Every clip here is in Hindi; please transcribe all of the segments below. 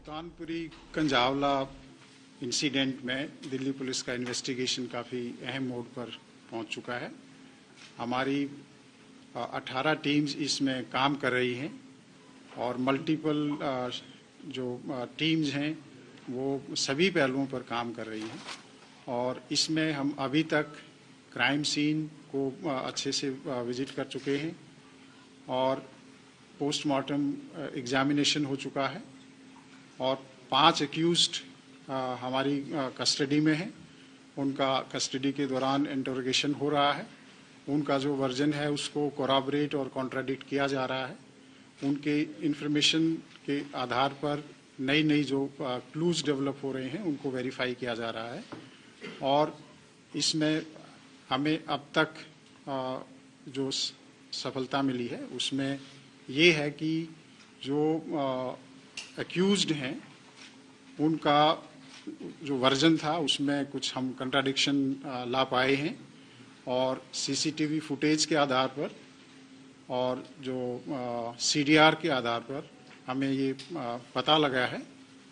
सुल्तानपुरी कंजावला इंसिडेंट में दिल्ली पुलिस का इन्वेस्टिगेशन काफ़ी अहम मोड़ पर पहुंच चुका है। हमारी 18 टीम्स इसमें काम कर रही हैं और मल्टीपल जो टीम्स हैं वो सभी पहलुओं पर काम कर रही हैं और इसमें हम अभी तक क्राइम सीन को अच्छे से विजिट कर चुके हैं और पोस्टमार्टम एग्जामिनेशन हो चुका है और 5 एक्यूज्ड हमारी कस्टडी में हैं। उनका कस्टडी के दौरान इंटरोगेशन हो रहा है। उनका जो वर्जन है उसको कोराबरेट और कॉन्ट्राडिक्ट किया जा रहा है। उनके इंफॉर्मेशन के आधार पर नई जो क्लूज डेवलप हो रहे हैं उनको वेरीफाई किया जा रहा है और इसमें हमें अब तक जो सफलता मिली है उसमें ये है कि जो एक्यूज्ड हैं उनका जो वर्जन था उसमें कुछ हम कंट्राडिक्शन ला पाए हैं और सीसीटीवी फुटेज के आधार पर और जो सीडीआर के आधार पर हमें ये पता लगा है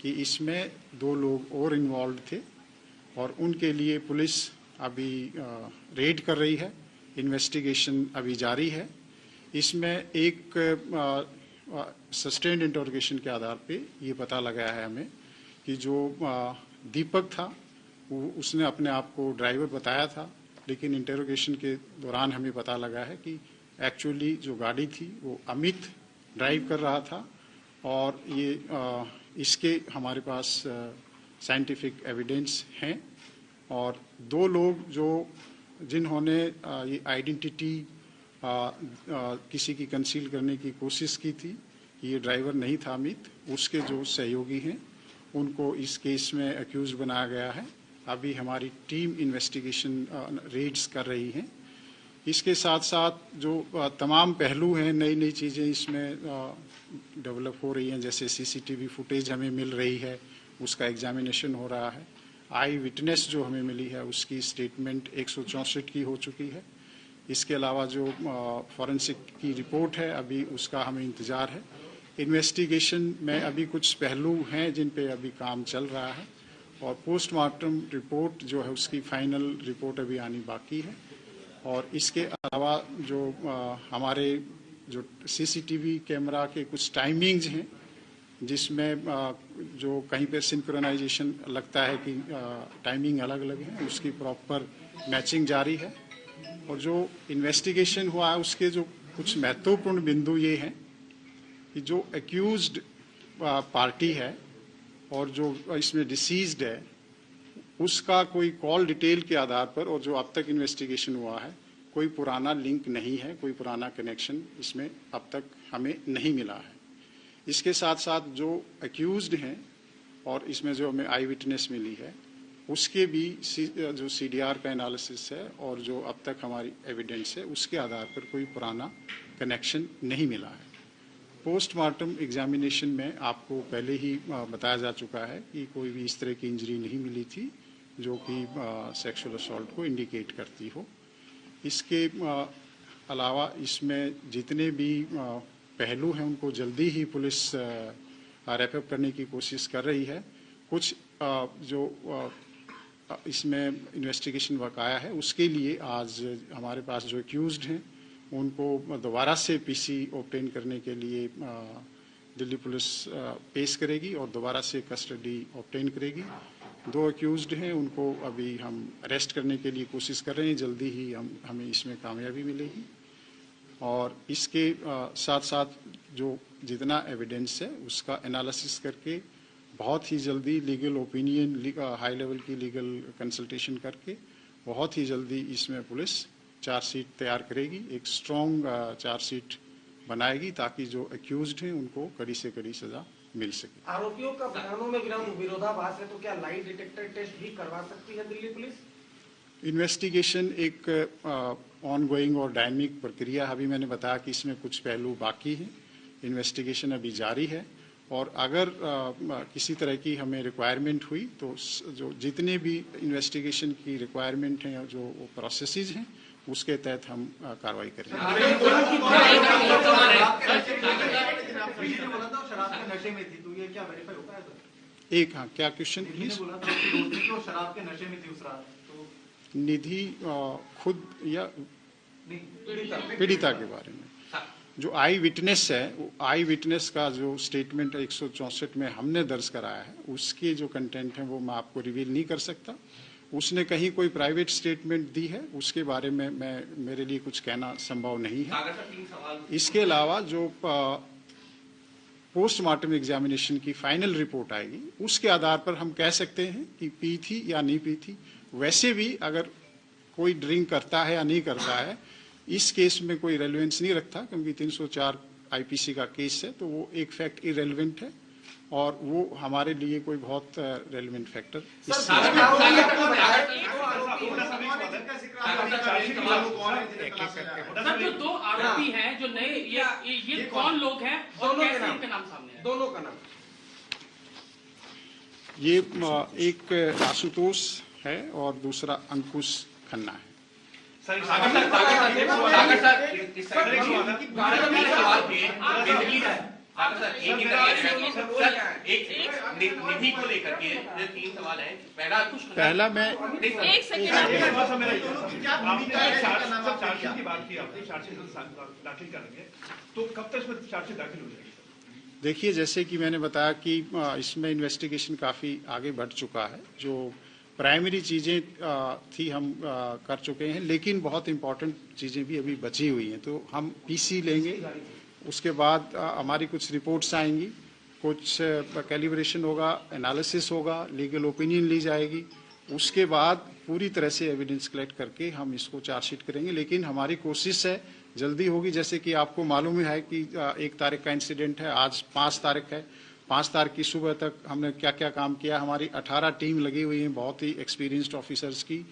कि इसमें 2 लोग और इन्वॉल्व थे और उनके लिए पुलिस अभी रेड कर रही है। इन्वेस्टिगेशन अभी जारी है। इसमें एक सस्टेन्ड इंटरोगेशन के आधार पे ये पता लगा है हमें कि जो दीपक था वो उसने अपने आप को ड्राइवर बताया था, लेकिन इंटरोगेशन के दौरान हमें पता लगा है कि एक्चुअली जो गाड़ी थी वो अमित ड्राइव कर रहा था और ये इसके हमारे पास साइंटिफिक एविडेंस हैं और 2 लोग जो जिन्होंने ये आइडेंटिटी किसी की कंसील करने की कोशिश की थी कि ये ड्राइवर नहीं था अमित, उसके जो सहयोगी हैं उनको इस केस में एक्यूज बनाया गया है। अभी हमारी टीम इन्वेस्टिगेशन रेड्स कर रही है। इसके साथ साथ जो तमाम पहलू हैं, नई चीज़ें इसमें डेवलप हो रही हैं, जैसे सीसीटीवी फुटेज हमें मिल रही है, उसका एग्जामिनेशन हो रहा है। आई विटनेस जो हमें मिली है उसकी स्टेटमेंट 164 की हो चुकी है। इसके अलावा जो फॉरेंसिक की रिपोर्ट है अभी उसका हमें इंतज़ार है। इन्वेस्टिगेशन में अभी कुछ पहलू हैं जिन पे अभी काम चल रहा है और पोस्टमार्टम रिपोर्ट जो है उसकी फाइनल रिपोर्ट अभी आनी बाकी है और इसके अलावा जो हमारे जो सीसीटीवी कैमरा के कुछ टाइमिंग्स हैं जिसमें जो कहीं पे सिंक्रोनाइजेशन लगता है कि टाइमिंग अलग अलग है, उसकी प्रॉपर मैचिंग जारी है और जो इन्वेस्टिगेशन हुआ है उसके जो कुछ महत्वपूर्ण बिंदु ये हैं कि जो एक्यूज्ड पार्टी है और जो इसमें डिसीज्ड है उसका कोई कॉल डिटेल के आधार पर और जो अब तक इन्वेस्टिगेशन हुआ है कोई पुराना लिंक नहीं है, कोई पुराना कनेक्शन इसमें अब तक हमें नहीं मिला है। इसके साथ साथ जो एक्यूज्ड हैं और इसमें जो हमें आई विटनेस मिली है उसके भी जो सीडीआर का एनालिसिस है और जो अब तक हमारी एविडेंस है उसके आधार पर कोई पुराना कनेक्शन नहीं मिला है। पोस्टमार्टम एग्जामिनेशन में आपको पहले ही बताया जा चुका है कि कोई भी इस तरह की इंजरी नहीं मिली थी जो कि सेक्सुअल असॉल्ट को इंडिकेट करती हो। इसके अलावा इसमें जितने भी पहलू हैं उनको जल्दी ही पुलिस रैप अप करने की कोशिश कर रही है। कुछ जो इसमें इन्वेस्टिगेशन बकाया है उसके लिए आज हमारे पास जो एक्यूज्ड हैं उनको दोबारा से पीसी ऑब्टेन करने के लिए दिल्ली पुलिस पेश करेगी और दोबारा से कस्टडी ऑब्टेन करेगी। 2 एक्यूज्ड हैं उनको अभी हम अरेस्ट करने के लिए कोशिश कर रहे हैं। जल्दी ही हमें इसमें कामयाबी मिलेगी और इसके साथ साथ जो जितना एविडेंस है उसका एनालिसिस करके बहुत ही जल्दी लीगल ओपिनियन हाई लेवल की लीगल कंसल्टेशन करके बहुत ही जल्दी इसमें पुलिस चार्जशीट तैयार करेगी, एक स्ट्रॉन्ग चार्जशीट बनाएगी ताकि जो एक्यूज्ड हैं उनको कड़ी से कड़ी सजा मिल सके। आरोपियों का बयानों में विरोधाभास है तो क्या लाई डिटेक्टर टेस्ट भी करवा सकती है दिल्ली पुलिस? इन्वेस्टिगेशन एक ऑनगोइंग और डायनेमिक प्रक्रिया। अभी मैंने बताया कि इसमें कुछ पहलू बाकी हैं। इन्वेस्टिगेशन अभी जारी है और अगर किसी तरह की हमें रिक्वायरमेंट हुई तो जो जितने भी इन्वेस्टिगेशन की रिक्वायरमेंट हैं जो प्रोसेसेस हैं उसके तहत हम कार्रवाई करेंगे। ने बोला था शराब के नशे में थी, तो ये क्या वेरीफाई होता है सर? एक हाँ, क्या क्वेश्चन प्लीज? बोला था उसकी दोस्त ने कि वो शराब के नशे में थी उस रात, तो निधि खुद या पीड़िता के बारे में जो आई विटनेस है, वो आई विटनेस का जो स्टेटमेंट 164 में हमने दर्ज कराया है, उसके जो कंटेंट है वो मैं आपको रिवील नहीं कर सकता। उसने कहीं कोई प्राइवेट स्टेटमेंट दी है, उसके बारे में मेरे लिए कुछ कहना संभव नहीं है। इसके अलावा जो पोस्टमार्टम एग्जामिनेशन की फाइनल रिपोर्ट आएगी, उसके आधार पर हम कह सकते हैं कि पी थी या नहीं पी थी। वैसे भी अगर कोई ड्रिंक करता है या नहीं करता है, इस केस में कोई रेलेवेंस नहीं रखता, क्योंकि 304 आईपीसी का केस है, तो वो एक फैक्ट इरेलीवेंट है और वो हमारे लिए कोई बहुत रेलेवेंट फैक्टर सर, जो दो आरोपी हैं, जो नए ये कौन लोग हैं और कैसे इनके नाम सामने हैं? दोनों का नाम ये एक आशुतोष है और दूसरा अंकुश खन्ना है। निधि को लेकर के 3 सवाल हैं। पहला मैं एक सेकंड चार्जशीट की बात की आपने, चार्जशीट दाखिल करेंगे तो कब तक इसमें चार्जशीट दाखिल हो जाएगी? देखिए, जैसे कि मैंने बताया कि इसमें इन्वेस्टिगेशन काफ़ी आगे बढ़ चुका है। जो प्राइमरी चीज़ें थी हम कर चुके हैं, लेकिन बहुत इंपॉर्टेंट चीज़ें भी अभी बची हुई हैं। तो हम पीसी लेंगे, उसके बाद हमारी कुछ रिपोर्ट्स आएंगी, कुछ कैलिब्रेशन होगा, एनालिसिस होगा, लीगल ओपिनियन ली जाएगी। उसके बाद पूरी तरह से एविडेंस कलेक्ट करके हम इसको चार्जशीट करेंगे। लेकिन हमारी कोशिश है जल्दी होगी। जैसे कि आपको मालूम है कि 1 तारीख का इंसिडेंट है, आज 5 तारीख है। 5 तारीख की सुबह तक हमने क्या क्या काम किया, हमारी 18 टीम लगी हुई है, बहुत ही एक्सपीरियंस्ड ऑफिसर्स की।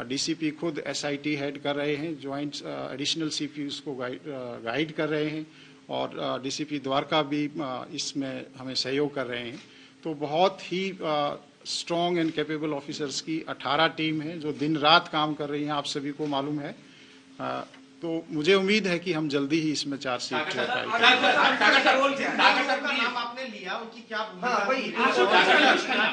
डीसीपी खुद एसआईटी हेड कर रहे हैं, ज्वाइंट एडिशनल सीपीयूज को गाइड कर रहे हैं, और डीसीपी द्वारका भी इसमें हमें सहयोग कर रहे हैं। तो बहुत ही स्ट्रॉन्ग एंड कैपेबल ऑफिसर्स की 18 टीम है जो दिन रात काम कर रही हैं, आप सभी को मालूम है। तो मुझे उम्मीद है कि हम जल्दी ही इसमें चार्जशीट आपने लिया, उनकी क्या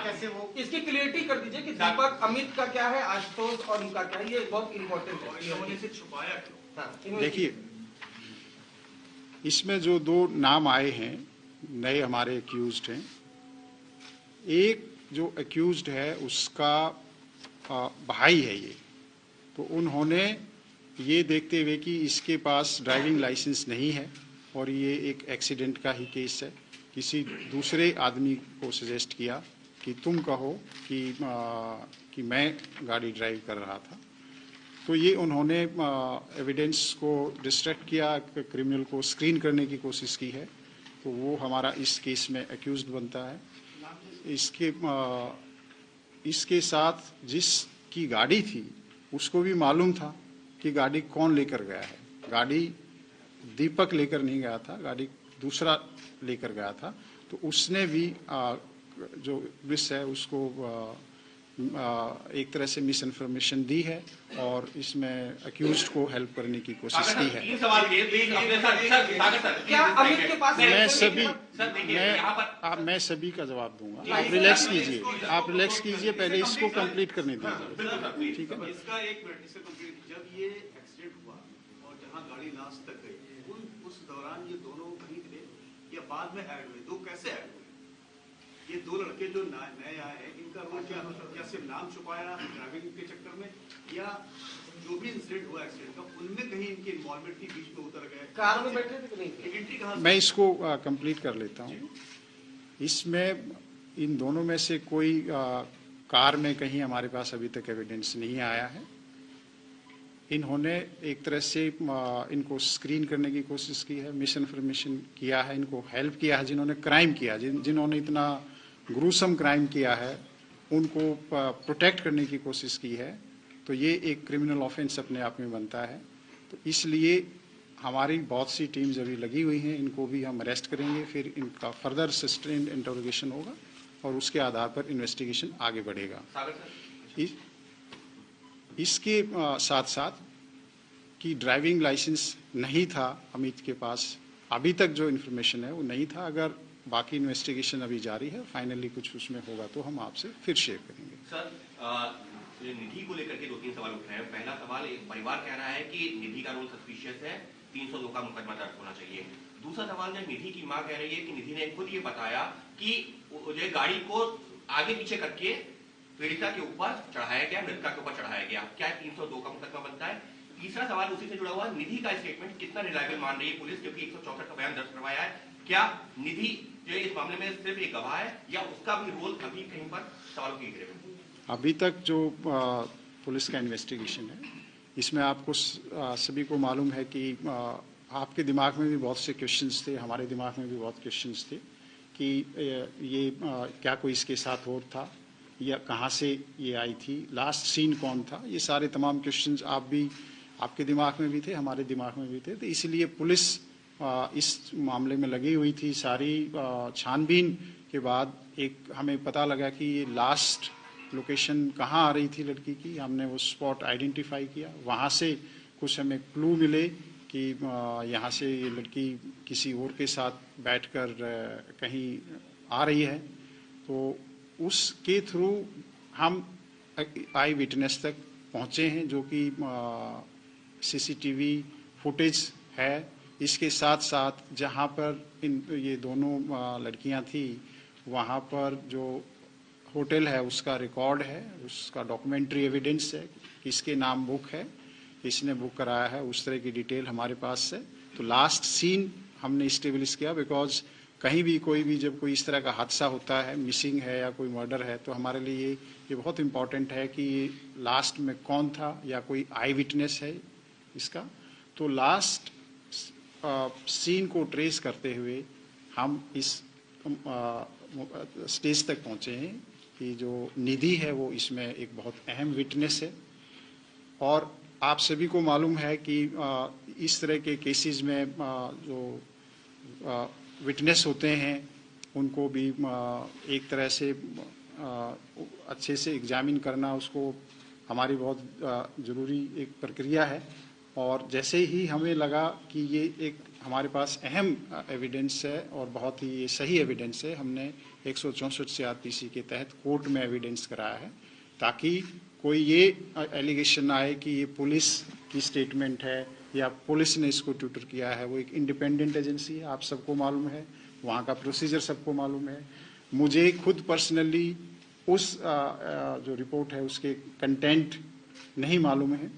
कैसे वो इसकी क्लियरिटी कर दीजिए कि दीपक अमित का क्या है, आशुतोष और उनका क्या है, ये बहुत इम्पोर्टेंट है। देखिए, इसमें जो 2 नाम आए हैं नए हमारे एक्यूज्ड हैं, एक जो एक्यूज्ड है उसका भाई है ये। तो उन्होंने ये देखते हुए कि इसके पास ड्राइविंग लाइसेंस नहीं है और ये एक एक्सीडेंट का ही केस है, किसी दूसरे आदमी को सजेस्ट किया कि तुम कहो कि मैं गाड़ी ड्राइव कर रहा था। तो ये उन्होंने एविडेंस को डिस्ट्रैक्ट किया, क्रिमिनल को स्क्रीन करने की कोशिश की है। तो वो हमारा इस केस में एक्यूज्ड बनता है। इसके साथ जिसकी गाड़ी थी उसको भी मालूम था कि गाड़ी कौन लेकर गया है। गाड़ी दीपक लेकर नहीं गया था, गाड़ी दूसरा लेकर गया था। तो उसने भी जो विस है उसको एक तरह से मिस इन्फॉर्मेशन दी है और इसमें अक्यूज्ड को हेल्प करने की कोशिश की है। मैं सभी का जवाब दूंगा, आप रिलैक्स कीजिए, पहले इसको कंप्लीट करने दीजिए, ठीक है? इसका 1 मिनट, इसका कंप्लीट। जब ये एक्सीडेंट हुआ और जहां गाड़ी लास्ट तक गई, उस दौरान ये दोनों कहीं थे या बाद में ऐड हुए? 2 कैसे ऐड हुए? ये 2 लड़के जो नए आए हैं, इनका रोल क्या सिर्फ नाम छुपाया ड्राइविंग के चक्कर में, या जो भी इंसिडेंट हुआ एक्सीडेंट का उनमें कहीं इनकी इन्वॉल्वमेंट थी, बीच में उतर गए, कार में बैठे थे कि नहीं? एंट्री कहां? मैं इसको कंप्लीट कर लेता हूँ। इसमें इन दोनों में से कोई कार में कहीं हमारे पास अभी तक एविडेंस नहीं आया है। इन्होंने एक तरह से इनको स्क्रीन करने की कोशिश की है, मिस इन्फॉर्मेशन किया है, इनको हेल्प किया है। जिन्होंने क्राइम किया, जिन्होंने इतना ग्रूसम क्राइम किया है, उनको प्रोटेक्ट करने की कोशिश की है। तो ये एक क्रिमिनल ऑफेंस अपने आप में बनता है। तो इसलिए हमारी बहुत सी टीम्स अभी लगी हुई हैं, इनको भी हम अरेस्ट करेंगे, फिर इनका फर्दर सस्टेन्ड इंटरोगेशन होगा और उसके आधार पर इन्वेस्टिगेशन आगे बढ़ेगा। इसके साथ साथ कि ड्राइविंग लाइसेंस नहीं था अमित के पास, अभी तक जो इन्फॉर्मेशन है वो नहीं था। अगर बाकी इन्वेस्टिगेशन अभी जारी है, फाइनली कुछ उसमें होगा तो हम आपसे फिर शेयर करेंगे। सर, निधि को लेकर के 2-3 सवाल उठ रहे हैं। पहला सवाल, एक परिवार कह रहा है कि निधि का रोल सस्पिशियस है, 302 का मुकदमा दर्ज होना चाहिए। दूसरा सवाल, जो निधि की मां कह रही है कि निधि ने खुद ये बताया कि जो गाड़ी को आगे पीछे करके पीड़िता के ऊपर चढ़ाया गया, मृतका के ऊपर चढ़ाया गया, क्या 302 का मुकदमा बनता है? तीसरा सवाल उसी से जुड़ा हुआ, निधि का स्टेटमेंट कितना रिलायबल मान रही है पुलिस, क्योंकि 164 का बयान दर्ज करवाया है। क्या निधि जो इस मामले में सिर्फ एक गवाह है या उसका भी रोल अभी कहीं पर सवालों की घेरे में? अभी तक जो पुलिस का इन्वेस्टिगेशन है, इसमें आपको सभी को मालूम है कि आपके दिमाग में भी बहुत से क्वेश्चंस थे, हमारे दिमाग में भी बहुत क्वेश्चंस थे कि ये क्या कोई इसके साथ और था या कहाँ से ये आई थी, लास्ट सीन कौन था, ये सारे तमाम क्वेश्चंस आपके दिमाग में भी थे, हमारे दिमाग में भी थे। तो इसलिए पुलिस इस मामले में लगी हुई थी। सारी छानबीन के बाद एक हमें पता लगा कि ये लास्ट लोकेशन कहाँ आ रही थी लड़की की। हमने वो स्पॉट आइडेंटिफाई किया, वहाँ से कुछ हमें क्लू मिले कि यहाँ से ये लड़की किसी और के साथ बैठकर कहीं आ रही है। तो उसके थ्रू हम आई विटनेस तक पहुँचे हैं, जो कि सीसीटीवी फुटेज है। इसके साथ साथ जहाँ पर ये दोनों लड़कियाँ थी, वहाँ पर जो होटल है उसका रिकॉर्ड है, उसका डॉक्यूमेंट्री एविडेंस है, किसके नाम बुक है, किसने बुक कराया है, उस तरह की डिटेल हमारे पास है। तो लास्ट सीन हमने स्टेब्लिश किया, बिकॉज कहीं भी कोई भी जब कोई इस तरह का हादसा होता है, मिसिंग है या कोई मर्डर है, तो हमारे लिए ये बहुत इम्पॉर्टेंट है कि लास्ट में कौन था या कोई आई विटनेस है इसका। तो लास्ट सीन को ट्रेस करते हुए हम इस स्टेज तक पहुँचे हैं कि जो निधि है वो इसमें एक बहुत अहम विटनेस है। और आप सभी को मालूम है कि इस तरह के केसेस में जो विटनेस होते हैं उनको भी एक तरह से अच्छे से एग्जामिन करना, उसको हमारी बहुत ज़रूरी एक प्रक्रिया है। और जैसे ही हमें लगा कि ये एक हमारे पास अहम एविडेंस है और बहुत ही ये सही एविडेंस है, हमने 164 CRPC के तहत कोर्ट में एविडेंस कराया है, ताकि कोई ये एलिगेशन आए कि ये पुलिस की स्टेटमेंट है या पुलिस ने इसको ट्यूटर किया है। वो एक इंडिपेंडेंट एजेंसी है, आप सबको मालूम है, वहाँ का प्रोसीजर सबको मालूम है। मुझे खुद पर्सनली उस जो रिपोर्ट है उसके कंटेंट नहीं मालूम है,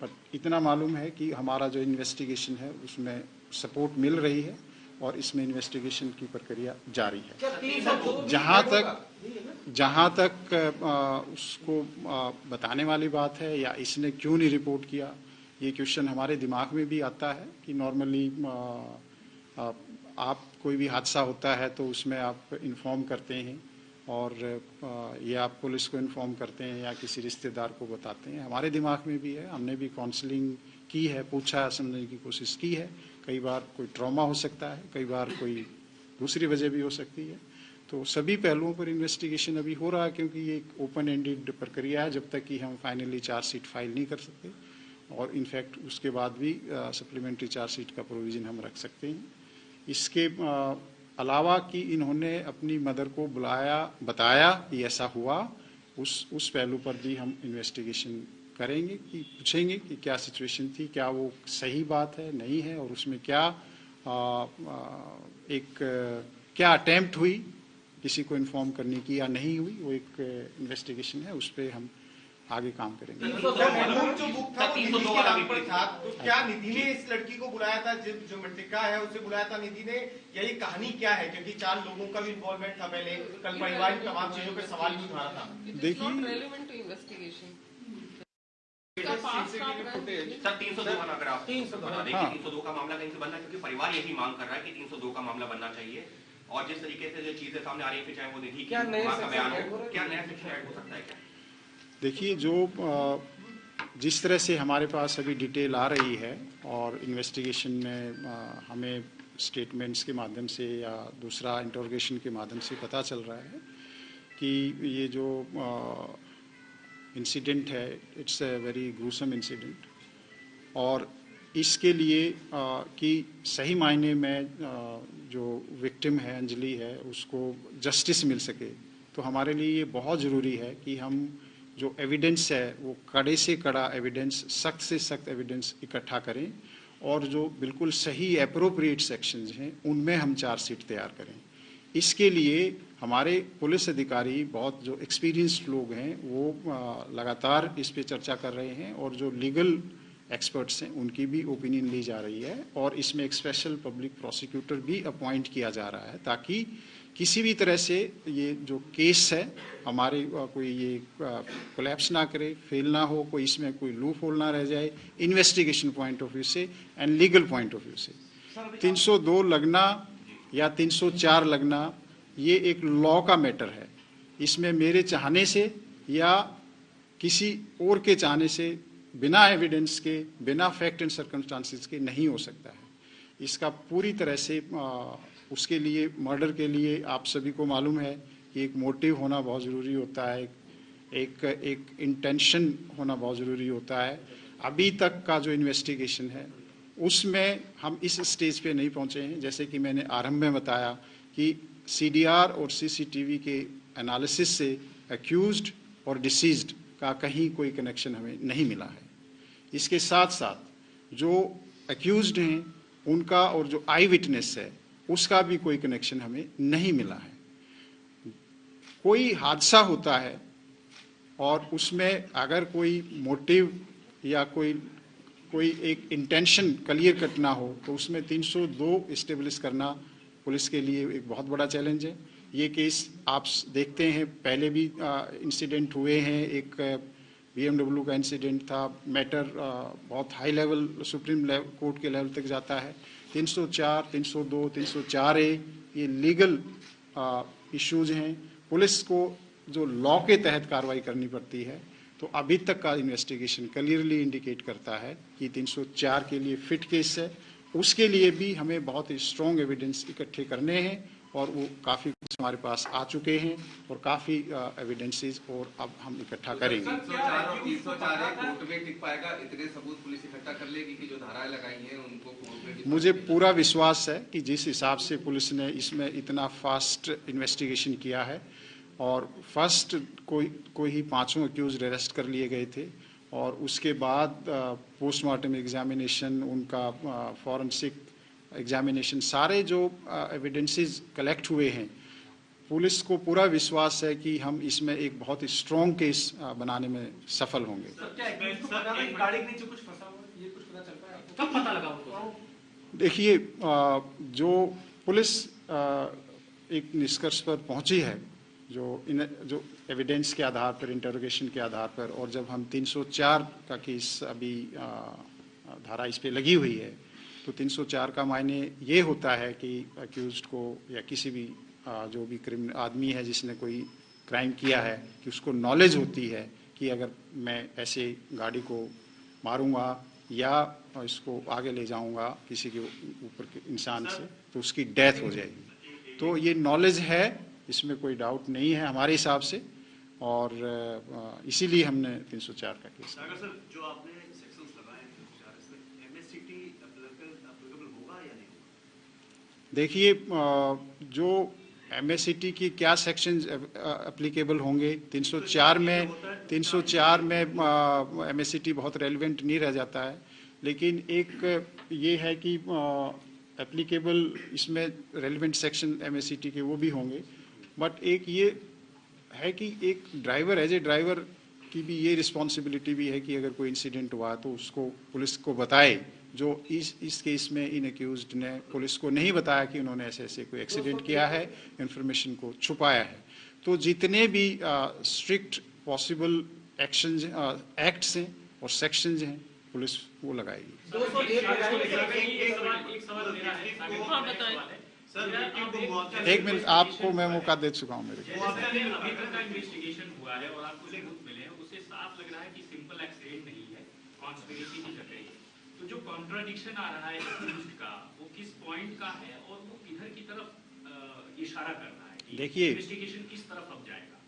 पर इतना मालूम है कि हमारा जो इन्वेस्टिगेशन है उसमें सपोर्ट मिल रही है और इसमें इन्वेस्टिगेशन की प्रक्रिया जारी है। जहाँ तक उसको बताने वाली बात है या इसने क्यों नहीं रिपोर्ट किया, ये क्वेश्चन हमारे दिमाग में भी आता है कि नॉर्मली आप कोई भी हादसा होता है तो उसमें आप इन्फॉर्म करते हैं और ये आप पुलिस को इन्फॉर्म करते हैं या किसी रिश्तेदार को बताते हैं। हमारे दिमाग में भी है, हमने भी काउंसलिंग की है, पूछा, समझने की कोशिश की है। कई बार कोई ट्रॉमा हो सकता है, कई बार कोई दूसरी वजह भी हो सकती है। तो सभी पहलुओं पर इन्वेस्टिगेशन अभी हो रहा है, क्योंकि ये एक ओपन एंडेड प्रक्रिया है जब तक कि हम फाइनली चार्जशीट फाइल नहीं कर सकते। और इनफैक्ट उसके बाद भी सप्लीमेंट्री चार्जशीट का प्रोविज़न हम रख सकते हैं। इसके अलावा कि इन्होंने अपनी मदर को बुलाया, बताया कि ऐसा हुआ, उस पहलू पर भी हम इन्वेस्टिगेशन करेंगे कि पूछेंगे कि क्या सिचुएशन थी, क्या वो सही बात है, नहीं है, और उसमें क्या क्या अटेम्प्ट हुई किसी को इन्फॉर्म करने की या नहीं हुई। वो एक इन्वेस्टिगेशन है, उस पर हम आगे काम करेंगे। जो बुक था वो निधि के नाम पर था, तो क्या निधि ने इस लड़की को बुलाया था, जो मृतका है उसे बुलाया था निधि ने, या ये कहानी क्या है? क्योंकि 4 लोगों का भी इन्वॉल्वमेंट था पहले, कल परिवार की तमाम चीजों पे सवाल भी उठा रहा था। देखिए सर 302 अगर आप बता दें कि 302 का मामला कहीं से बनना, क्योंकि परिवार यही मांग कर रहा है कि 302 का मामला बनना चाहिए। और जिस तरीके से जो चीजें सामने आ रही है, चाहे वो निधि की मां का बयान हो, क्या नया सेक्शन ऐड हो सकता है क्या? देखिए, जो जिस तरह से हमारे पास अभी डिटेल आ रही है और इन्वेस्टिगेशन में हमें स्टेटमेंट्स के माध्यम से या दूसरा इंटरोगेशन के माध्यम से पता चल रहा है कि ये जो इंसिडेंट है, it's a very gruesome incident. और इसके लिए कि सही मायने में जो विक्टिम है, अंजलि है, उसको जस्टिस मिल सके, तो हमारे लिए ये बहुत ज़रूरी है कि हम जो एविडेंस है वो कड़े से कड़ा एविडेंस, सख्त से सख्त एविडेंस इकट्ठा करें और जो बिल्कुल सही एप्रोप्रिएट सेक्शंस हैं उनमें हम चार्जशीट तैयार करें। इसके लिए हमारे पुलिस अधिकारी, बहुत जो एक्सपीरियंस्ड लोग हैं, वो लगातार इस पे चर्चा कर रहे हैं और जो लीगल एक्सपर्ट्स हैं उनकी भी ओपिनियन ली जा रही है और इसमें एक स्पेशल पब्लिक प्रोसिक्यूटर भी अपॉइंट किया जा रहा है ताकि किसी भी तरह से ये जो केस है हमारे कोई ये कोलैप्स ना करे, फेल ना हो, कोई इसमें कोई लूप होल ना रह जाए, इन्वेस्टिगेशन पॉइंट ऑफ व्यू से and legal point of view से। 302 लगना या 304 लगना ये एक लॉ का मैटर है, इसमें मेरे चाहने से या किसी और के चाहने से, बिना एविडेंस के, बिना फैक्ट एंड सर्कमस्टांसेस के नहीं हो सकता है। इसका पूरी तरह से उसके लिए, मर्डर के लिए आप सभी को मालूम है कि एक मोटिव होना बहुत ज़रूरी होता है, एक इंटेंशन होना बहुत ज़रूरी होता है। अभी तक का जो इन्वेस्टिगेशन है उसमें हम इस स्टेज पे नहीं पहुंचे हैं। जैसे कि मैंने आरंभ में बताया कि सीडीआर और सीसीटीवी के एनालिसिस से एक्यूज्ड और डिसीज्ड का कहीं कोई कनेक्शन हमें नहीं मिला है। इसके साथ साथ जो एक्यूज्ड हैं उनका और जो आई विटनेस है उसका भी कोई कनेक्शन हमें नहीं मिला है। कोई हादसा होता है और उसमें अगर कोई मोटिव या कोई एक इंटेंशन क्लियर कट ना हो तो उसमें 302 इस्टेब्लिश करना पुलिस के लिए एक बहुत बड़ा चैलेंज है। ये केस आप देखते हैं, पहले भी इंसिडेंट हुए हैं, एक BMW का इंसिडेंट था, मैटर बहुत हाई लेवल सुप्रीम कोर्ट के लेवल तक जाता है। 304, 302, 304A ये लीगल इश्यूज हैं। पुलिस को जो लॉ के तहत कार्रवाई करनी पड़ती है, तो अभी तक का इन्वेस्टिगेशन क्लियरली इंडिकेट करता है कि 304 के लिए फिट केस है। उसके लिए भी हमें बहुत ही स्ट्रॉन्ग एविडेंस इकट्ठे करने हैं और वो काफ़ी कुछ हमारे पास आ चुके हैं और काफ़ी एविडेंसेस और अब हम इकट्ठा करेंगे। 304 कोर्ट में टिक पाएगा? इतने सबूत पुलिस इकट्ठा कर लेगी कि जो धाराएं लगाई हैं उनको कोर्ट में? मुझे पूरा विश्वास है कि जिस हिसाब से पुलिस ने इसमें इतना फास्ट इन्वेस्टिगेशन किया है और फर्स्ट कोई ही 5 अक्यूज अरेस्ट कर लिए गए थे और उसके बाद पोस्टमार्टम एग्जामिनेशन, उनका फॉरेंसिक एग्जामिनेशन, सारे जो एविडेंसेस कलेक्ट हुए हैं, पुलिस को पूरा विश्वास है कि हम इसमें एक बहुत ही स्ट्रॉन्ग केस बनाने में सफल होंगे। कब पता लगा उनको? देखिए, जो पुलिस एक निष्कर्ष पर पहुंची है, जो एविडेंस के आधार पर, इंटरोगेशन के आधार पर, और जब हम 304 का केस अभी धारा इस पे लगी हुई है, तो 304 का मायने ये होता है कि अक्यूज्ड को या किसी भी जो भी क्रिमिनल आदमी है जिसने कोई क्राइम किया है, कि उसको नॉलेज होती है कि अगर मैं ऐसे गाड़ी को मारूंगा या इसको आगे ले जाऊंगा किसी के ऊपर के इंसान से, तो उसकी डेथ हो जाएगी। तो ये नॉलेज है, इसमें कोई डाउट नहीं है हमारे हिसाब से, और इसीलिए हमने 304 का केस। सर, जो आपने सेक्शंस लगाए हैं 304, इसमें एमएससीटी एप्लीकेबल होगा या नहीं होगा? देखिए, जो एमएससीटी की क्या सेक्शंस एप्लीकेबल होंगे, 304 में एमएससीटी बहुत रेलेवेंट नहीं रह जाता है, लेकिन एक ये है कि एप्लीकेबल इसमें रेलेवेंट सेक्शन एमएससीटी के वो भी होंगे। बट एक ये है कि एक ड्राइवर, एज ए ड्राइवर की भी ये रिस्पॉन्सिबिलिटी भी है कि अगर कोई इंसिडेंट हुआ तो उसको पुलिस को बताए। जो इस केस में इन एक्यूज्ड ने पुलिस को नहीं बताया कि उन्होंने ऐसे कोई एक्सीडेंट किया है, इंफॉर्मेशन को छुपाया है। तो जितने भी स्ट्रिक्ट पॉसिबल एक्शंस, एक्ट्स हैं और सेक्शंस हैं, पुलिस वो लगाएगी। एक मिनट, आपको मैं मौका दे चुका हूँ। मेरे अभी तक का इन्वेस्टिगेशन हुआ है और आपको सबूत मिले हैं, उससे साफ लग रहा है कि सिंपल एक्सीडेंट नहीं है, कॉन्स्पिरेसी भी लग रही है। तो जो कॉन्ट्राडिक्शन आ रहा है एक्यूज्ड का, वो किस पॉइंट का है और वो किधर की तरफ इशारा कर रहा है? देखिए, इन्वेस्टिगेशन किस तरफ अब जाएगा?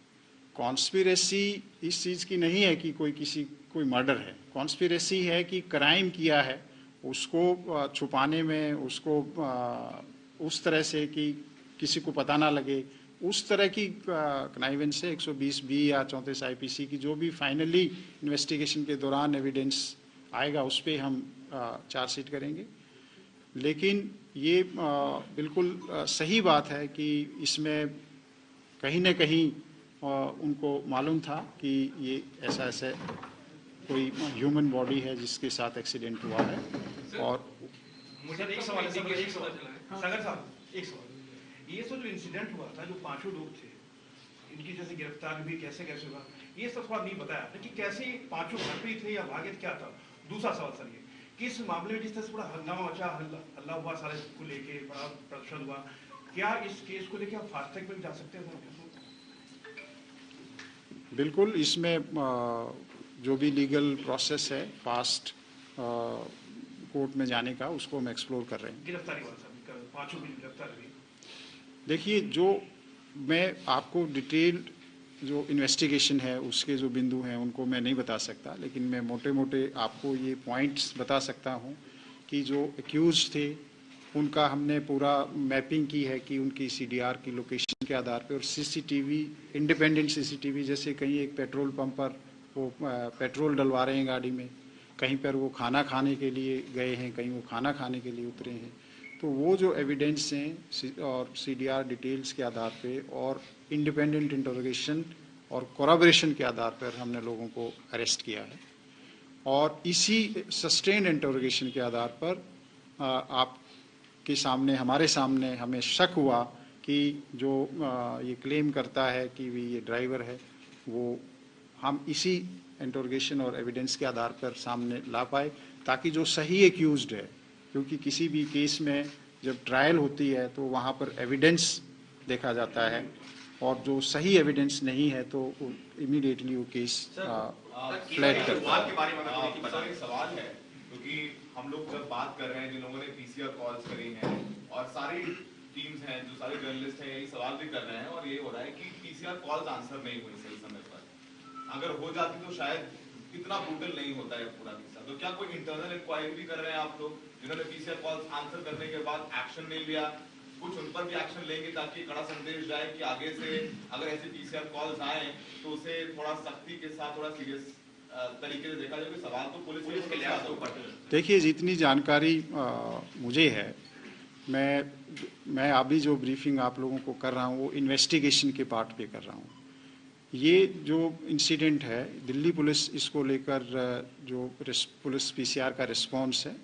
कॉन्स्पिरेसी इस चीज़ की नहीं है कि कोई मर्डर है। कॉन्स्पिरेसी है कि क्राइम किया है उसको छुपाने में, उसको उस तरह से कि किसी को पता ना लगे, उस तरह की कनाइवेंस से 120B या 34 IPC की जो भी फाइनली इन्वेस्टिगेशन के दौरान एविडेंस आएगा उस पर हम चार्जशीट करेंगे। लेकिन ये बिल्कुल सही बात है कि इसमें कहीं न कहीं उनको मालूम था कि ये ऐसा कोई ह्यूमन बॉडी है जिसके साथ एक्सीडेंट हुआ है। और मुझे एक सवाल है सर, एक सवाल सागर साहब, एक सवाल, ये जो इंसिडेंट हुआ था, जो 5 लोग थे, इनकी जैसे गिरफ्तार भी कैसे हुआ, ये सब थोड़ा नहीं बताया आपने कि कैसे 5 घर पे थे या भागे, क्या था। दूसरा सवाल सर, ये किस मामले में जिस तरह से बड़ा हंगामा मचा, हल्ला हुआ, सारे को लेके बड़ा प्रदर्शन हुआ, क्या इस केस को लेके आप फास्ट ट्रैक में जा सकते हैं? बिल्कुल, इसमें जो भी लीगल प्रोसेस है फास्ट कोर्ट में जाने का, उसको हम एक्सप्लोर कर रहे हैं। गिरफ्तारी वाला सर, 5 की गिरफ्तार हुई। देखिए, जो मैं आपको डिटेल्ड जो इन्वेस्टिगेशन है उसके जो बिंदु हैं उनको मैं नहीं बता सकता, लेकिन मैं मोटे मोटे आपको ये पॉइंट्स बता सकता हूँ कि जो एक्यूज थे उनका हमने पूरा मैपिंग की है कि उनकी CDR की लोकेशन के आधार पे, और CCTV, इंडिपेंडेंट CCTV, जैसे कहीं एक पेट्रोल पंप पर वो पेट्रोल डलवा रहे हैं गाड़ी में, कहीं पर वो खाना खाने के लिए गए हैं, कहीं वो खाना खाने के लिए उतरे हैं, तो वो जो एविडेंस हैं और CDR डिटेल्स के आधार पे और इंडिपेंडेंट इंटरोगेशन और कोराबोरेशन के आधार पर हमने लोगों को अरेस्ट किया है। और इसी सस्टेन्ड इंटरोगेशन के आधार पर आपके सामने, हमारे सामने हमें शक हुआ कि जो ये क्लेम करता है कि भी ये ड्राइवर है, वो हम इसी इंटरोगेशन और एविडेंस के आधार पर सामने ला पाए, ताकि जो सही एक्यूज्ड है, क्योंकि किसी भी केस में जब ट्रायल होती है तो वहाँ पर एविडेंस देखा जाता है, और जो सही एविडेंस नहीं है तो इमीडिएटली वो केस फ्लैट करता है। सवाल है, क्योंकि हम लोग जब बात कर रहे हैं, जिन लोगों ने PCR कॉल्स करी हैं और सारी टीम्स हैं, जो सारे जर्नलिस्ट हैं, यही सवाल भी कर रहे हैं और ये हो रहा है कि PCR कॉल्स आंसर नहीं हुई सही समय पर। अगर हो जाती तो शायद इतना ब्रूटल नहीं होता है पूरा किस्सा। तो क्या कोई इंटरनल इंक्वायरी भी कर रहे हैं आप लोग, जिन्होंने PCR कॉल्स आंसर करने के बाद एक्शन नहीं लिया, कुछ उन पर भी एक्शन लेंगे ताकि कड़ा संदेश जाए कि आगे से अगर ऐसे PCR कॉल्स आए तो उसे थोड़ा सख्ती के साथ, थोड़ा सीरियस तरीके से देखा जाए? सवाल तो पुलिस के लिए। देखिए, जितनी जानकारी मुझे है, मैं अभी जो ब्रीफिंग आप लोगों को कर रहा हूँ वो इन्वेस्टिगेशन के पार्ट पे कर रहा हूँ। ये जो इंसिडेंट है, दिल्ली पुलिस इसको लेकर जो पुलिस PCR का रिस्पांस है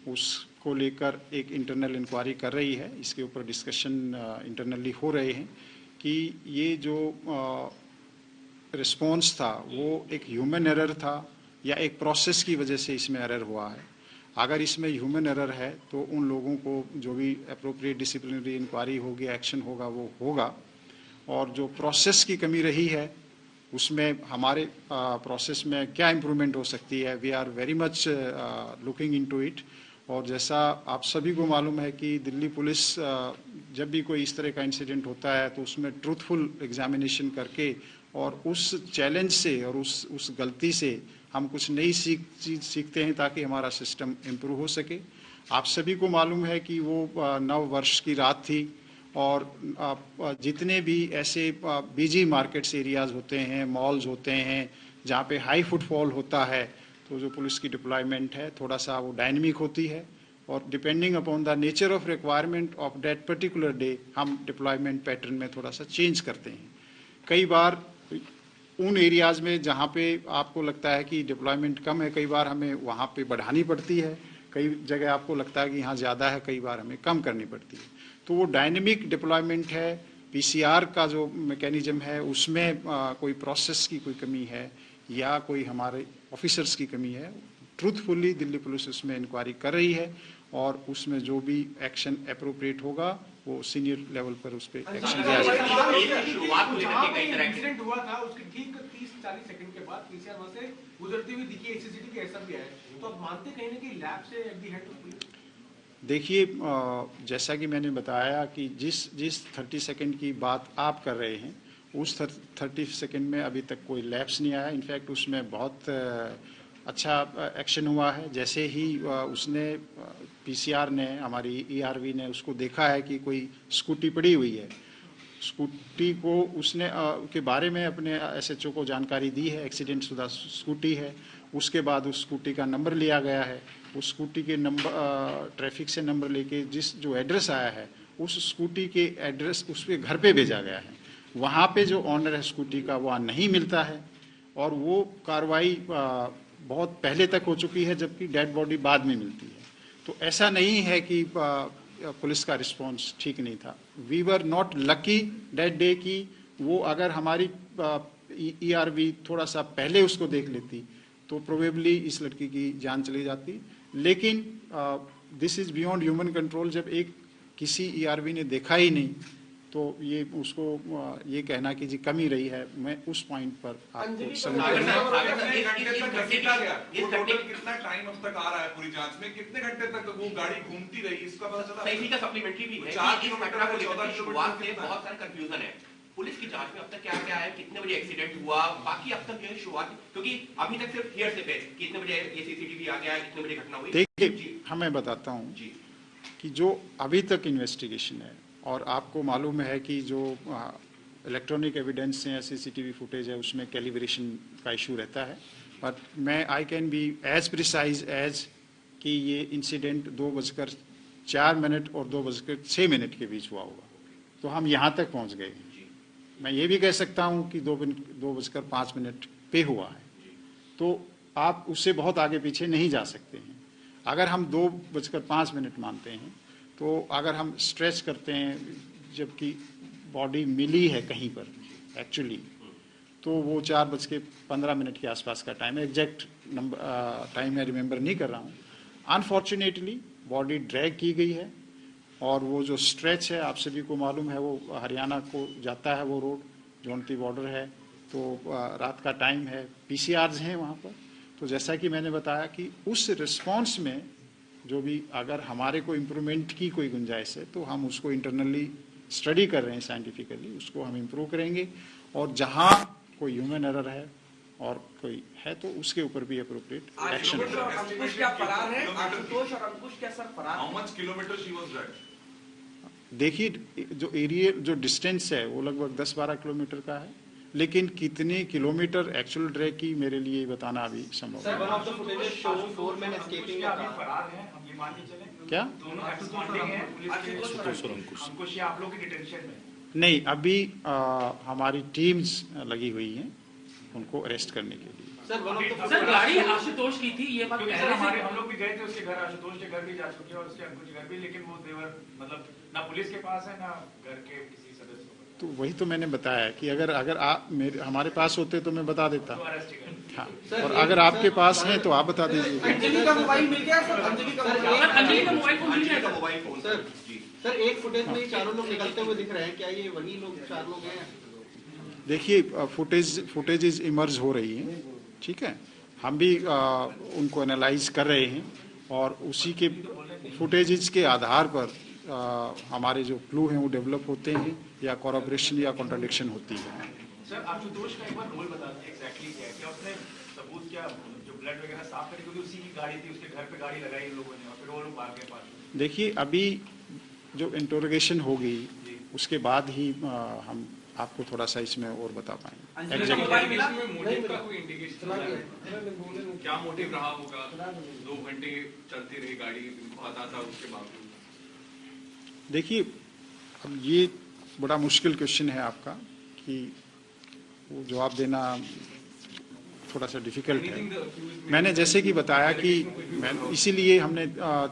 उसको लेकर एक इंटरनल इंक्वायरी कर रही है। इसके ऊपर डिस्कशन इंटरनली हो रहे हैं कि ये जो रिस्पांस था वो एक ह्यूमन एरर था या एक प्रोसेस की वजह से इसमें एरर हुआ है। अगर इसमें ह्यूमन एरर है तो उन लोगों को जो भी अप्रोप्रिएट डिसिप्लिनरी इंक्वायरी होगी, एक्शन होगा, वो होगा। और जो प्रोसेस की कमी रही है उसमें हमारे प्रोसेस में क्या इम्प्रूवमेंट हो सकती है, we are very much looking into it. और जैसा आप सभी को मालूम है कि दिल्ली पुलिस जब भी कोई इस तरह का इंसिडेंट होता है तो उसमें ट्रूथफुल एग्जामिनेशन करके और उस चैलेंज से और उस गलती से हम कुछ नई चीज़ सीखते हैं ताकि हमारा सिस्टम इम्प्रूव हो सके। आप सभी को मालूम है कि वो 9 वर्ष की रात थी और जितने भी ऐसे बिजी मार्केट्स एरियाज़ होते हैं, मॉल्स होते हैं, जहाँ पे हाई फुटफॉल होता है, तो जो पुलिस की डिप्लॉयमेंट है थोड़ा सा वो डायनेमिक होती है और depending upon the nature of requirement of that particular day हम डिप्लॉयमेंट पैटर्न में थोड़ा सा चेंज करते हैं। कई बार उन एरियाज़ में जहाँ पे आपको लगता है कि डिप्लॉयमेंट कम है, कई बार हमें वहाँ पे बढ़ानी पड़ती है, कई जगह आपको लगता है कि यहाँ ज़्यादा है, कई बार हमें कम करनी पड़ती है। तो वो डायनेमिक डिप्लॉयमेंट है। PCR का जो मैकेनिज्म है उसमें कोई प्रोसेस की कोई कमी है या कोई हमारे ऑफिसर्स की कमी है, ट्रूथफुली दिल्ली पुलिस उसमें इंक्वायरी कर रही है और उसमें जो भी एक्शन अप्रोप्रिएट होगा वो सीनियर लेवल पर उस पर एक्शन लिया जाएगा। इंसिडेंट हुआ था उसके ठीक 30-40 सेकंड के बाद PCR वहां से गुजरती हुई दिखी, CCTV ऐसा भी है, तो आप मानते कहीं ना कि लैब से at the head of police? देखिए, जैसा कि मैंने बताया कि जिस 30 सेकंड की बात आप कर रहे हैं उस 30 सेकंड में अभी तक कोई लैप्स नहीं आया। इनफैक्ट उसमें बहुत अच्छा एक्शन हुआ है। जैसे ही उसने पीसीआर ने, हमारी ईआरवी ने उसको देखा है कि कोई स्कूटी पड़ी हुई है, स्कूटी को उसने के बारे में अपने एसएचओ को जानकारी दी है, एक्सीडेंट शुदा स्कूटी है। उसके बाद उस स्कूटी का नंबर लिया गया है, उस स्कूटी के नंबर ट्रैफिक से नंबर लेके जिस जो एड्रेस आया है उस स्कूटी के एड्रेस उसके घर पे भेजा गया है। वहाँ पे जो ऑनर है स्कूटी का वहाँ नहीं मिलता है और वो कार्रवाई बहुत पहले तक हो चुकी है, जबकि डेड बॉडी बाद में मिलती है। तो ऐसा नहीं है कि पुलिस का रिस्पांस ठीक नहीं था। We were not lucky that day कि वो अगर हमारी ईआरवी थोड़ा सा पहले उसको देख लेती तो प्रोबेबली इस लड़की की जान चली जाती। लेकिन this is beyond human control. जब एक किसी ईआरवी ने देखा ही नहीं तो ये उसको ये कहना कि जी कमी रही है, मैं उस पॉइंट पर आपको सल्यूट कितना टाइम अब तक आ रहा है पूरी जांच में, कितने घंटे तक वो गाड़ी घूमती रही, इसका पता चला? सही का सप्लीमेंटरी भी है। 4 किलोमीटर को लेकर शुरुआत से बहुत सारा कंफ्यूजन है। पुलिस की जांच में अब तक क्या क्या है, कितने बजे एक्सीडेंट हुआ, बाकी अब तक जो है शुरुआत, क्योंकि अभी तक सिर्फ हियर से पे कितने बजे ये सीसीटीवी आ गया है, कितने बजे घटना हुई। देखिए हमें बताता हूँ कि जो अभी तक इन्वेस्टिगेशन है, और आपको मालूम है कि जो इलेक्ट्रॉनिक एविडेंस है, सीसीटीवी फुटेज है, उसमें कैलिब्रेशन का इशू रहता है। बट मैं I can be as precise as कि ये इंसिडेंट 2:04 और 2:06 के बीच हुआ होगा। तो हम यहाँ तक पहुँच गए हैं। मैं ये भी कह सकता हूँ कि 2:05 पे हुआ है, तो आप उससे बहुत आगे पीछे नहीं जा सकते हैं। अगर हम 2:05 मानते हैं तो अगर हम स्ट्रेच करते हैं, जबकि बॉडी मिली है कहीं पर एक्चुअली, तो वो 4:15 के आसपास का टाइम है। एग्जैक्ट नंबर टाइम मैं रिमेंबर नहीं कर रहा हूँ। अनफॉर्चुनेटली बॉडी ड्रैग की गई है और वो जो स्ट्रेच है आप सभी को मालूम है, वो हरियाणा को जाता है, वो रोड जोनती बॉर्डर है। तो रात का टाइम है, पीसीआर्स हैं वहाँ पर। तो जैसा कि मैंने बताया कि उस रिस्पॉन्स में जो भी अगर हमारे को इम्प्रूवमेंट की कोई गुंजाइश है तो हम उसको इंटरनली स्टडी कर रहे हैं, साइंटिफिकली उसको हम इम्प्रूव करेंगे। और जहाँ कोई ह्यूमन एरर है और कोई है तो उसके ऊपर भी अप्रोप्रिएट एक्शन। अंकुश क्या फरार है? आशुतोष और अंकुश क्या सर फरार? How much kilometre she was driving? देखिए जो एरिया जो डिस्टेंस है वो लगभग 10-12 किलोमीटर का है, लेकिन कितने किलोमीटर एक्चुअल ड्रैग की मेरे लिए बताना अभी संभव है। क्या नहीं, अभी हमारी टीम्स लगी हुई हैं उनको अरेस्ट करने के लिए। सर गाड़ी आशुतोष की थी, ये बात हम लोग भी गए थे उसके घर, आशुतोष के घर भी जा चुके और उसके अंकुश के घर भी, लेकिन वो देवर मतलब ना पुलिस के पास है ना घर के किसी सदस्य को। तो वही तो मैंने बताया कि अगर आप हमारे पास होते तो मैं बता देता। हाँ, और अगर आपके पास है तो आप बता दीजिए। अंजलि का मोबाइल मिल गया सर? अंजलि का मोबाइल फोन मिल गया सर? एक फुटेज में चारों लोग निकलते हुए दिख रहे हैं, क्या ये वही लोग 4 लोग हैं? देखिए फुटेजेस इमर्ज हो रही हैं, ठीक है। हम भी उनको एनालाइज कर रहे हैं और उसी के फुटेजेस के आधार पर हमारे जो क्लू हैं वो डेवलप होते हैं या कोरैबोरेशन या कॉन्ट्राडिक्शन होती है। सर आशुतोष का एक बार रोल बता दीजिए एग्जैक्टली क्या है, क्या उसने सबूत क्या जो ब्लड वगैरह साफ करी, क्योंकि उसी की गाड़ी थी, उसके घर पे गाड़ी लगाई इन लोगों ने और फिर वो लोग भाग गए पास। देखिए अभी जो इंटरोगेशन होगी उसके बाद ही हम आपको थोड़ा सा इसमें और बता पाएंगे। क्या मोटिव रहा होगा? 2 घंटे चलती रही गाड़ी, पता था उसके बावजूद। देखिए अब ये बड़ा मुश्किल क्वेश्चन है आपका कि वो जवाब देना थोड़ा सा डिफिकल्ट है। मैंने जैसे कि बताया कि इसीलिए हमने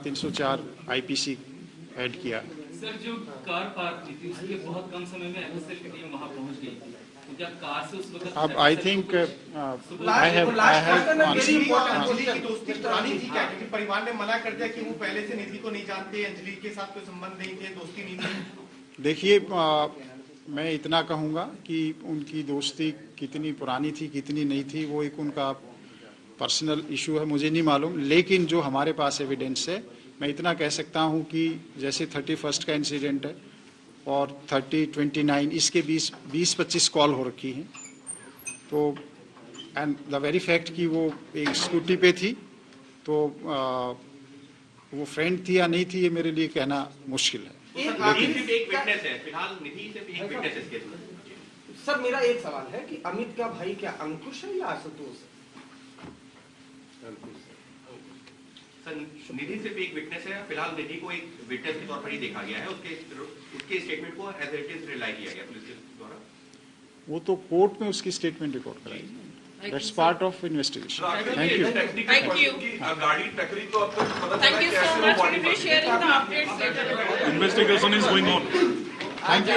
304 आईपीसी ऐड किया। सर जो कार पार्क थी उसके बहुत कम समय में एफएसएल की टीम वहां पहुंच गई थी, तो क्या कार से उस वक्त अब I think I have Anjali की दोस्ती पुरानी थी क्या? क्योंकि परिवार ने मना कर दिया कि वो पहले से निधि को नहीं जानते, अंजलि के साथ कोई संबंध नहीं थे, दोस्ती नहीं थी। देखिए मैं इतना कहूँगा कि उनकी दोस्ती कितनी पुरानी थी कितनी नहीं थी वो एक उनका पर्सनल इशू है, मुझे नहीं मालूम। लेकिन जो हमारे पास एविडेंस है मैं इतना कह सकता हूँ कि जैसे 31 का इंसिडेंट है और 30, 29 इसके 20-25 कॉल हो रखी हैं। तो एंड द वेरी फैक्ट कि वो एक स्कूटी पे थी, तो वो फ्रेंड थी या नहीं थी ये मेरे लिए कहना मुश्किल है। लेकिन एक विटनेस है, फिलहाल निधि सिर्फ एक विटनेस है इस केस में। सर मेरा एक सवाल है कि अमित का भाई क्या अंकुश है या आशुतोष है? सर निधि सिर्फ एक विटनेस है, फिलहाल निधि को एक विटनेस के तौर पर ही देखा गया है, उसके स्टेटमेंट को एज इट इज रिलाई किया गया पुलिस के द्वारा। वो तो कोर्ट में उसकी स्टेटमेंट रिकॉर्ड कराई। That's part of investigation. Thank you. गाड़ी टकरी तो अब तक पता चला Thank you so much. Will you be sharing the updates later? Investigation is going on. Thank you.